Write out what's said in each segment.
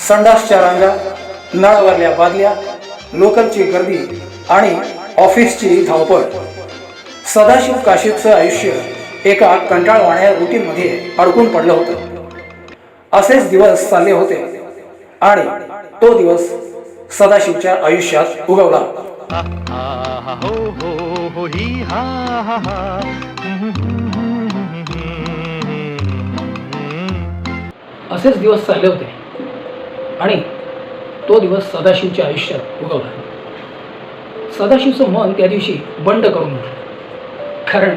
संडासच्या रांगा, नळावरल्या बादल्या, लोकलची गर्दी आणि ऑफिसची धावपळ. सदाशिव काशीदचं आयुष्य एका कंटाळवाण्या रुटीनमध्ये अडकून पडलं होतं. असेच दिवस चालले होते आणि तो दिवस सदाशिवच्या आयुष्यात उगवला. असेच दिवस चालले होते आणि तो दिवस सदाशिवच्या आयुष्यात उगवला. सदाशिवचं मन त्या दिवशी बंड करून उठलं, कारण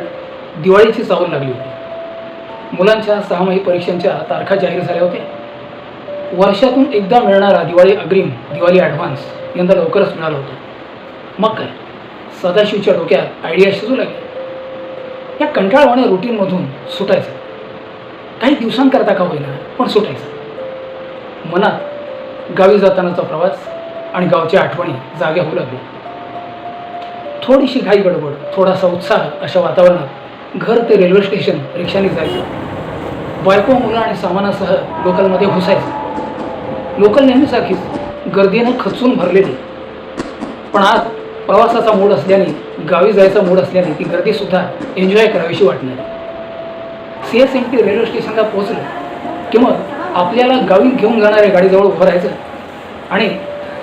दिवाळीची चाहूल लागली होती. मुलांच्या 6माही परीक्षांच्या तारखा जाहीर झाल्या होत्या. वर्षातून एकदा मिळणारा दिवाळी अग्रिम, दिवाळी ॲडव्हान्स यंदा लवकरच मिळालं होतं. मग काय, सदाशिवच्या डोक्यात आयडिया शिजू लागली. या कंटाळवाण्या रुटीनमधून सुटायचं, काही दिवसांकरता का होईना पण सुटायचं. मनात गावी जातानाचा प्रवास आणि गावच्या आठवणी जाग्या होऊ लागल्या. थोडीशी घाई गडबड, थोडासा उत्साह अशा वातावरणात घर ते रेल्वे स्टेशन रिक्षाने जायचं. बायको, मुलं आणि सामानासह लोकलमध्ये घुसायचं. लोकल नेहमीसारखीच गर्दीने खचून भरलेली, पण आज प्रवासाचा मूड असल्याने, गावी जायचा मूड असल्याने ती गर्दीसुद्धा एन्जॉय करावीशी वाटणार. CSMT रेल्वे स्टेशनला पोहोचलं की मग आपल्याला गावी घेऊन जाणाऱ्या गाडीजवळ उभं राहायचं आणि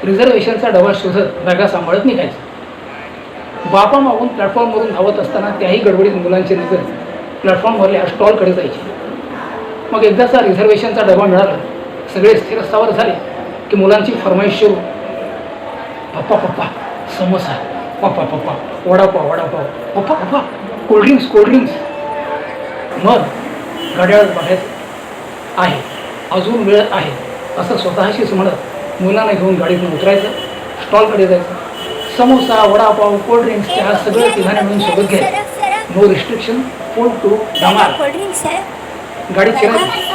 रिझर्वेशनचा डबा शोधत बॅगा सांभाळत निघायचं. बापा मागून प्लॅटफॉर्मवरून धावत असताना त्याही गडबडीत मुलांची नजर प्लॅटफॉर्मवरल्या स्टॉलकडे जायची. मग एकदाचा रिझर्वेशनचा डबा मिळाला, सगळे स्थिरस्थावर झाले की मुलांची फरमाईश सुरू. पप्पा पप्पा समोसा, पप्पा पप्पा वडापाव वडापाव, पप्पा पप्पा कोल्ड्रिंक्स कोल्ड्रिंक्स. मग घड्याळ बघायचं आहे, अजून वेळ आहे असं स्वतःशीच म्हणत मुलांना घेऊन गाडीतून उतरायचं. स्टॉलकडे जायचं. समोसा, वडापाव, कोल्ड्रिंक्स, चहा सगळं तिघांना मिळून सोबत घ्यायचं. नो रिस्ट्रिक्शन, फुल टू धमाल. गाडी फिरायची.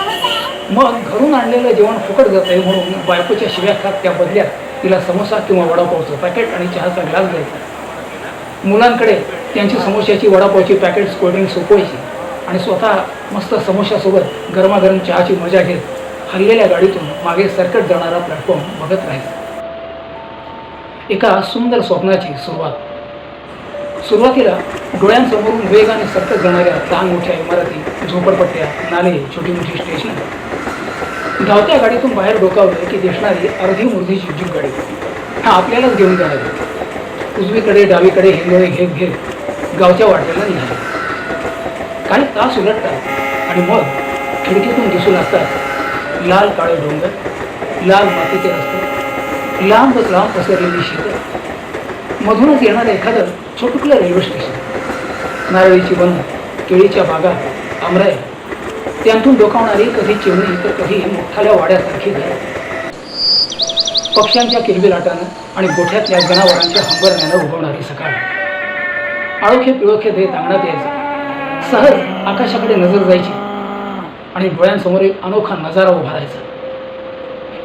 मग घरून आणलेलं जेवण फुकट जात आहे म्हणून बायकोच्या शिव्या खात त्या बदल्यात तिला समोसा किंवा वडापावचं पॅकेट आणि चहाचा ग्लास द्यायचा. मुलांकडे त्यांची समोश्याची, वडापावची पॅकेट्स, कोल्ड्रिंक्स सोपवायची आणि स्वतः मस्त समोश्यासोबत गरमागरम चहाची मजा घेत हललेल्या गाडीतून मागे सरकट जाणारा प्लॅटफॉर्म बघत राहायचा. एका सुंदर स्वप्नाची सुरुवात. सुरुवातीला डोळ्यांसमोरून वेगाने सरकत जाणाऱ्या लहान मोठ्या इमारती, झोपडपट्ट्या, नाले, छोटी मोठी स्टेशन. धावत्या गाडीतून बाहेर डोकावलं की दिसणारी अर्धी मुर्धीची जीप गाडी हा आपल्यालाच घेऊन जाणार. उजवीकडे डावीकडे हिंगोळे घेत घेत गावच्या वाटेला निघाले. काही तास उलटतात आणि मग खिडकीतून दिसू लागतात लाल काळे डोंगर, लाल मातीचे रस्ते, लांबच लांब पसरलेली शीतल. मधूनच येणारं एखादं छोटुकलं रेल्वे स्टेशन. नारळीची वनं, केळीच्या बागा, आमराई, त्यांतून डोकावणारी कधी चिमणी तर कधी मोठाल्या वाड्यासारखी घरं. पक्ष्यांच्या किलबिलाटानं आणि गोठ्यातल्या जनावरांच्या हंबरण्यानं उगवणारी सकाळ. आळोखे पिळोखे देत अंगणात यायचं. सहज आकाशाकडे नजर जायची आणि डोळ्यांसमोर एक अनोखा नजारा उभा राहायचा.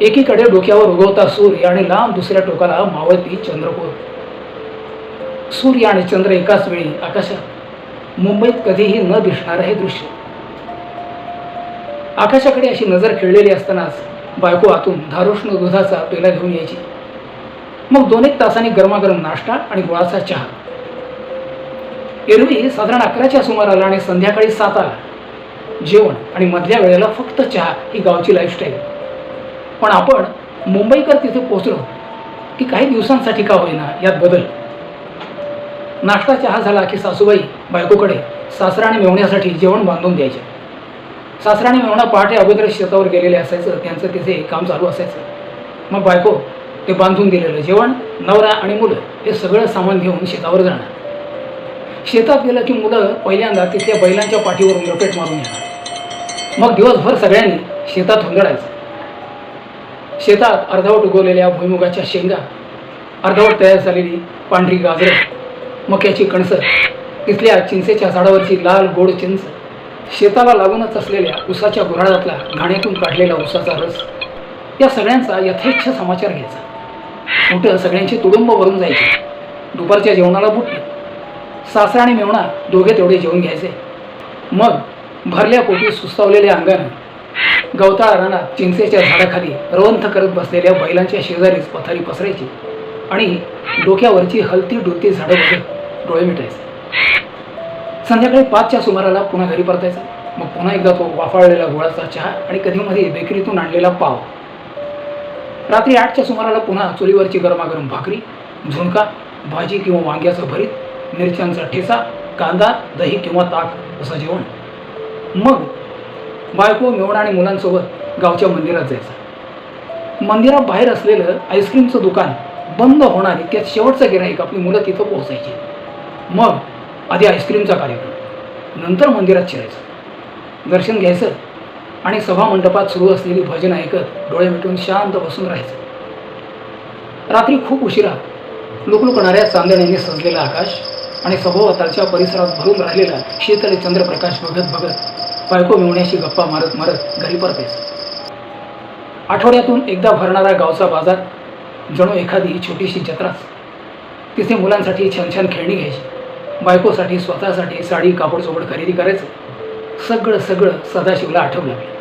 एकीकडे डोक्यावर उगवता सूर्य आणि लांब दुसऱ्या टोकाला मावळती चंद्रकोर. सूर्य आणि चंद्र एकाच वेळी आकाशात. मुंबईत कधीही न दिसणारं हे दृश्य. आकाशाकडे अशी नजर खिळलेली असतानाच बायको आतून धारोष्ण दुधाचा पेला घेऊन यायची. मग 2-1 तासांनी गरमागरम नाश्ता आणि गुळाचा चहा. एरवी साधारण 11च्या सुमाराला आणि संध्याकाळी 7ला जेवण आणि मधल्या वेळेला फक्त चहा ही गावची लाईफस्टाईल. पण आपण मुंबईकर तिथे पोचलो की काही दिवसांसाठी का होईना यात बदल. नाश्ता चहा झाला की सासूबाई बायकोकडे सासरा आणि मेवण्यासाठी जेवण बांधून द्यायचे. सासरा आणि मेवणा पहाटे अगोदर शेतावर गेलेले असायचं, त्यांचं तिथे काम चालू असायचं. मग बायको ते बांधून दिलेलं जेवण, नवरा आणि मुलं हे सगळं सामान घेऊन शेतावर जाणार. शेतात गेलं की मुलं पहिल्यांदा तिथल्या बैलांच्या पाठीवरून लपेट मारून येणार. मग दिवसभर सगळ्यांनी शेतात हुंदडायचं. शेतात अर्धवट उगवलेल्या भुईमुगाच्या शेंगा, अर्धवट तयार झालेली पांढरी गाजरं, मक्याची कणसं, तिथल्या चिंचेच्या झाडावरची लाल गोड चिंच, शेताला लागूनच असलेल्या उसाच्या गुऱ्हाळातला घाण्यातून काढलेला उसाचा रस, या सगळ्यांचा यथेच्छ समाचार घ्यायचा. कुठं सगळ्यांची तुडुंब भरून जायची. दुपारच्या जेवणाला बुट्टी. सासरा आणि मेवणा दोघे तेवढे जेवून घ्यायचे. मग भरल्या पोटी सुस्तावलेल्या अंगानं गवताळ रानात चिंचेच्या झाडाखाली रवंथ करत बसलेल्या बैलांच्या शेजारीच पथारी पसरायची आणि डोक्यावरची हलती डुलती झाडं बघत डोळे मिटायचे. संध्याकाळी 5च्या सुमाराला पुन्हा घरी परतायचा. मग पुन्हा एकदा तो वाफाळलेला गुळाचा चहा आणि कधीमध्ये बेकरीतून आणलेला पाव. रात्री 8च्या सुमाराला पुन्हा चुलीवरची गरमागरम भाकरी, झुणका, भाजी किंवा वांग्याचं भरीत, मिरच्यांचा ठेचा, कांदा, दही किंवा ताक असं जेवण. मग बायको, मेवणा आणि मुलांसोबत गावच्या मंदिरात जायचं. मंदिरात बाहेर असलेलं आईस्क्रीमचं दुकान बंद होणार इतक्यात शेवटचं गिऱ्हाईक आपली मुलं तिथं पोहोचायची. मग आधी आईस्क्रीमचा कार्यक्रम, नंतर मंदिरात शिरायचं, दर्शन घ्यायचं आणि सभामंडपात सुरू असलेली भजन ऐकत डोळे मिटून शांत बसून राहायचं. रात्री खूप उशिरा लुकलुकणाऱ्या चांदण्यांनी सजलेलं आकाश आणि सभोवतालच्या परिसरात भरून राहिलेला शीतल चंद्रप्रकाश बघत बघत बायको मेवण्याशी गप्पा मारत मारत घरी परतायचं. आठवड्यातून एकदा भरणारा गावचा बाजार जणू एखादी छोटीशी जत्राच. तिथे मुलांसाठी छान छान खेळणी घ्यायची, बायकोसाठी स्वतःसाठी साडी कापड चोपड खरेदी करायचं. सगळं सदाशिवला आठवू लागलं.